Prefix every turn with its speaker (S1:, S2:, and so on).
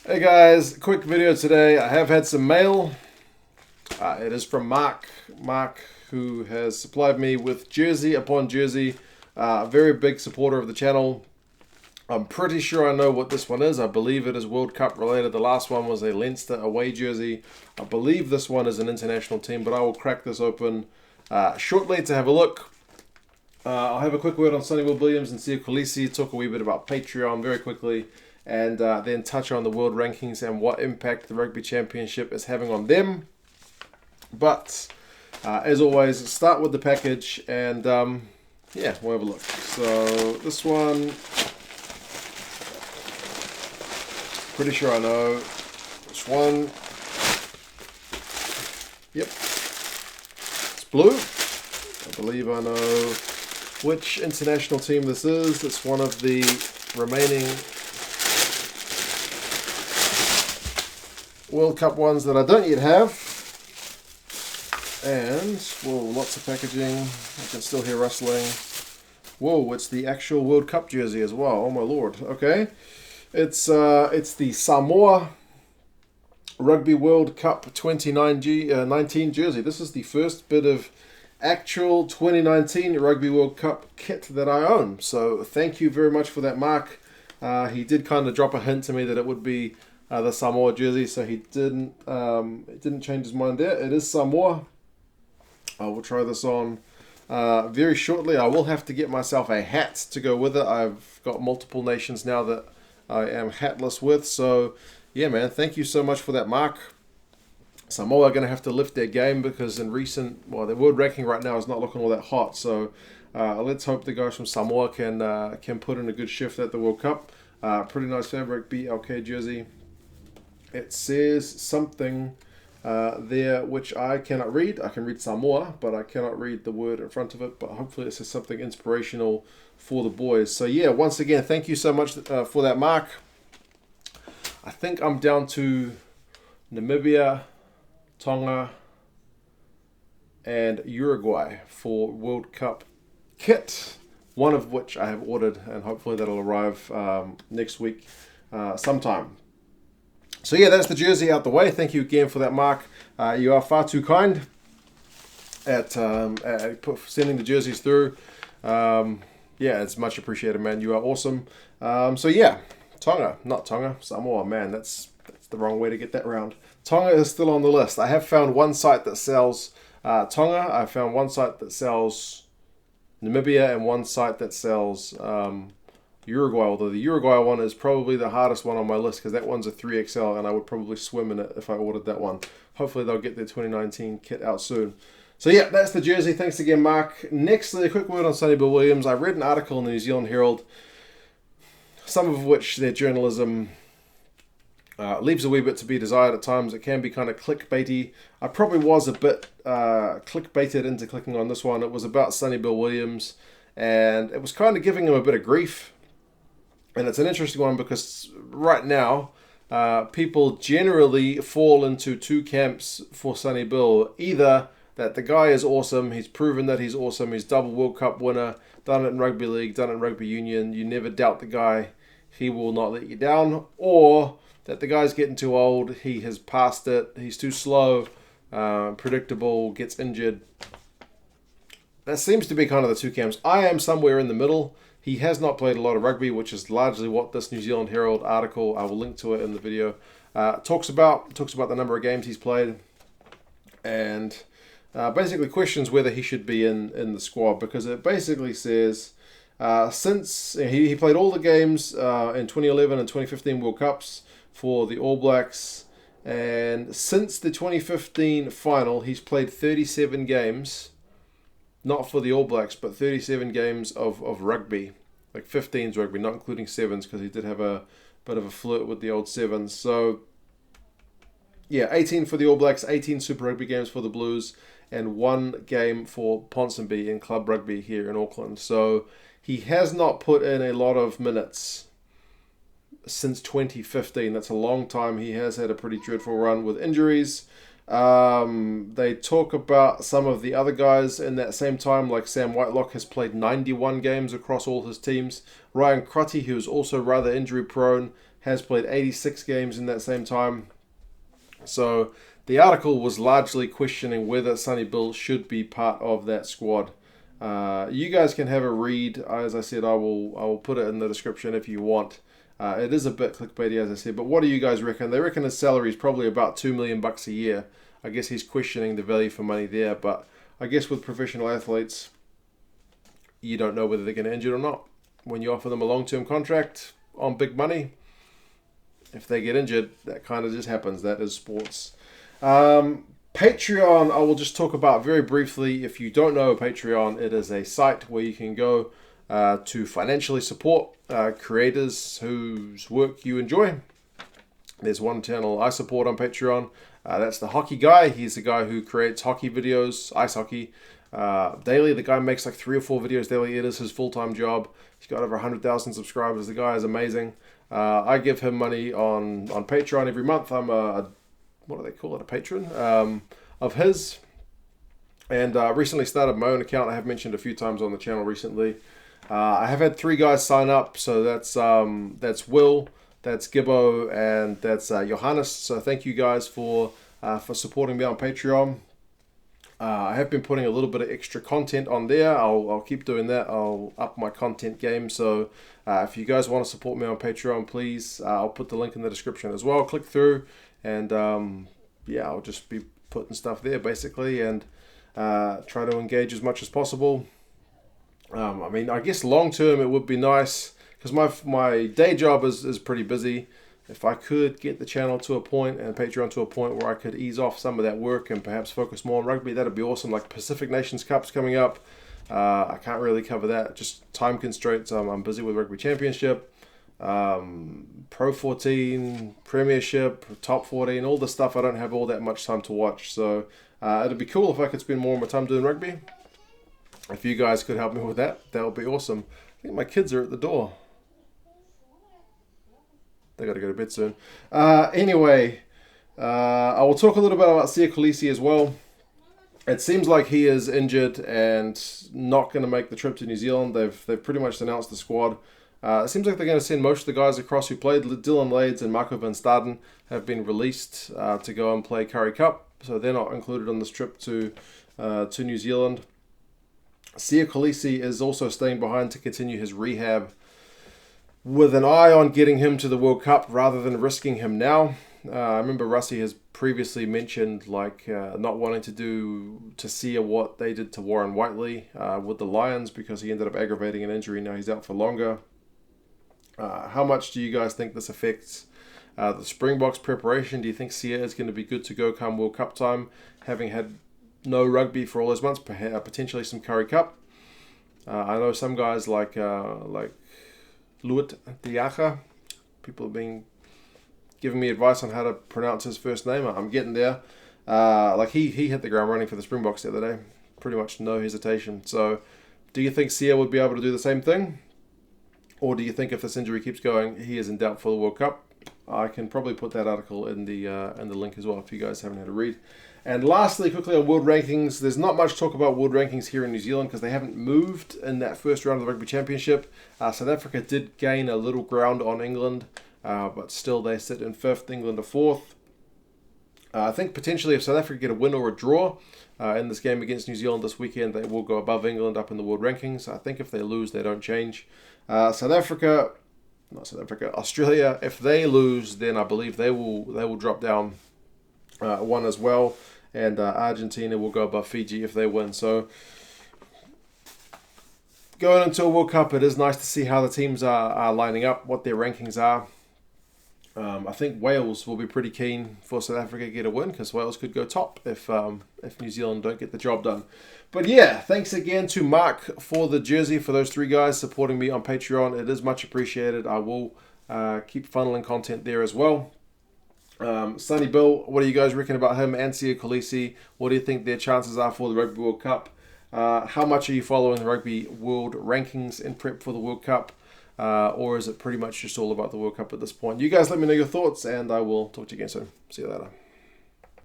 S1: Hey guys, quick video today. I have had some mail. It is from Marc. Marc, who has supplied me with jersey upon jersey. A very big supporter of the channel. I'm pretty sure I know what this one is. I believe it is World Cup related. The last one was a Leinster away jersey. I believe this one is an international team, but I will crack this open shortly to have a look. I'll have a quick word on Sonny Bill Williams and see Kolisi, talk a wee bit about Patreon very quickly, and then touch on the world rankings and what impact the Rugby Championship is having on them. But as always, start with the package and yeah, we'll have a look. So this one, pretty sure I know which one. Yep, it's blue. I believe I know which international team this is. It's one of the remaining World Cup ones that I don't yet have. And, whoa, lots of packaging. I can still hear rustling. Whoa, it's the actual World Cup jersey as well. Oh my lord. Okay. It's the Samoa Rugby World Cup 2019 jersey. This is the first bit of actual 2019 Rugby World Cup kit that I own. So thank you very much for that, Marc. He did kind of drop a hint to me that it would be the Samoa jersey, so he didn't change his mind there. It is Samoa. I will try this on very shortly. I will have to get myself a hat to go with it. I've got multiple nations now that I am hatless with. So yeah, man, thank you so much for that, Marc. Samoa are going to have to lift their game because in recent, well, their world ranking right now is not looking all that hot. So let's hope the guys from Samoa can put in a good shift at the World Cup. Pretty nice fabric, BLK jersey. It says something there which I cannot read. I can read Samoa, but I cannot read the word in front of it. But hopefully it says something inspirational for the boys. So yeah, once again, thank you so much for that, Marc. I think I'm down to Namibia, Tonga, and Uruguay for World Cup kit, one of which I have ordered, and hopefully that'll arrive next week sometime. So yeah, that's the jersey out the way. Thank you again for that, Marc. You are far too kind at sending the jerseys through. Yeah, it's much appreciated, man. You are awesome. So yeah, Samoa, man, that's the wrong way to get that round. Tonga is still on the list. I have found one site that sells Tonga. I found one site that sells Namibia and one site that sells Uruguay, although the Uruguay one is probably the hardest one on my list because that one's a 3XL and I would probably swim in it if I ordered that one. Hopefully they'll get their 2019 kit out soon. So yeah, that's the jersey. Thanks again, Marc. Next, a quick word on Sonny Bill Williams. I read an article in the New Zealand Herald, some of which their journalism leaves a wee bit to be desired at times. It can be kind of clickbaity. I probably was a bit clickbaited into clicking on this one. It was about Sonny Bill Williams, and it was kind of giving him a bit of grief. And it's an interesting one because right now, people generally fall into two camps for Sonny Bill. Either that the guy is awesome, he's proven that he's awesome, he's double World Cup winner, done it in Rugby League, done it in Rugby Union, you never doubt the guy, he will not let you down. Or that the guy's getting too old, he has passed it, he's too slow, predictable, gets injured. That seems to be kind of the two camps. I am somewhere in the middle. He has not played a lot of rugby, which is largely what this New Zealand Herald article, I will link to it in the video, talks about. Talks about the number of games he's played and basically questions whether he should be in the squad, because it basically says since he played all the games in 2011 and 2015 World Cups for the All Blacks, and since the 2015 final he's played 37 games, not for the All Blacks, but 37 games of rugby, like 15's rugby, not including sevens, because he did have a bit of a flirt with the old sevens. So yeah, 18 for the All Blacks, 18 Super Rugby games for the Blues, and 1 game for Ponsonby in club rugby here in Auckland. So he has not put in a lot of minutes since 2015. That's a long time. He has had a pretty dreadful run with injuries. They talk about some of the other guys in that same time, like Sam Whitelock has played 91 games across all his teams. Ryan Crotty, who is also rather injury prone, has played 86 games in that same time. So the article was largely questioning whether Sonny Bill should be part of that squad. You guys can have a read. As I said, I will put it in the description if you want. It is a bit clickbaity, as I said, but what do you guys reckon? They reckon his salary is probably about $2 million a year. I guess he's questioning the value for money there, but I guess with professional athletes, you don't know whether they're going to injure or not. When you offer them a long-term contract on big money, if they get injured, that kind of just happens. That is sports. Patreon, I will just talk about very briefly. If you don't know Patreon, it is a site where you can go to financially support creators whose work you enjoy. There's one channel I support on Patreon. That's the hockey guy. He's the guy who creates hockey videos, ice hockey, daily. The guy makes like 3 or 4 videos daily. It is his full-time job. He's got over 100,000 subscribers. The guy is amazing. I give him money on Patreon every month. I'm what do they call it? A patron of his. And recently started my own account. I have mentioned a few times on the channel recently. I have had 3 guys sign up. So that's Will, that's Gibbo, and that's Johannes. So thank you guys for supporting me on Patreon. I have been putting a little bit of extra content on there. I'll keep doing that. I'll up my content game. So if you guys want to support me on Patreon, please, I'll put the link in the description as well. Click through, and I'll just be putting stuff there basically, and try to engage as much as possible. I guess long term it would be nice, because my day job is pretty busy. If I could get the channel to a point and Patreon to a point where I could ease off some of that work and perhaps focus more on rugby, that'd be awesome. Like Pacific Nations Cup's coming up. I can't really cover that, just time constraints. I'm busy with Rugby Championship, Pro 14, Premiership, Top 14, all the stuff I don't have all that much time to watch. So it'd be cool if I could spend more of my time doing rugby. If you guys could help me with that, that would be awesome. I think my kids are at the door. They got to go to bed soon. Anyway, I will talk a little bit about Kolisi as well. It seems like he is injured and not going to make the trip to New Zealand. They've pretty much announced the squad. It seems like they're going to send most of the guys across who played. Dylan Lades and Marco van Staden have been released to go and play Currie Cup, so they're not included on this trip to New Zealand. Kolisi is also staying behind to continue his rehab, with an eye on getting him to the World Cup rather than risking him now. I remember Russie has previously mentioned not wanting to see what they did to Warren Whiteley with the Lions, because he ended up aggravating an injury. Now he's out for longer. How much do you guys think this affects the Springboks preparation? Do you think Sia is going to be good to go come World Cup time, having had no rugby for all those months, potentially some Currie Cup? I know some guys like Luit Diacha. People have been giving me advice on how to pronounce his first name. I'm getting there. He hit the ground running for the Springboks the other day. Pretty much no hesitation. So do you think Sia would be able to do the same thing? Or do you think if this injury keeps going, he is in doubt for the World Cup? I can probably put that article in the link as well if you guys haven't had a read. And lastly, quickly on world rankings, there's not much talk about world rankings here in New Zealand because they haven't moved in that first round of the Rugby Championship. South Africa did gain a little ground on England, but still they sit in 5th, England are 4th. I think potentially if South Africa get a win or a draw in this game against New Zealand this weekend, they will go above England up in the world rankings. I think if they lose, they don't change. Australia, if they lose, then I believe they will drop down one as well. And Argentina will go above Fiji if they win. So going into a World Cup, it is nice to see how the teams are lining up, what their rankings are. I think Wales will be pretty keen for South Africa to get a win, because Wales could go top if New Zealand don't get the job done. But yeah, thanks again to Marc for the jersey, for those 3 guys supporting me on Patreon. It is much appreciated. I will keep funneling content there as well. Sonny Bill, what do you guys reckon about him and Kolisi? What do you think their chances are for the Rugby World Cup? How much are you following the Rugby World Rankings in prep for the World Cup? Or is it pretty much just all about the World Cup at this point? You guys let me know your thoughts, and I will talk to you again soon. See you later.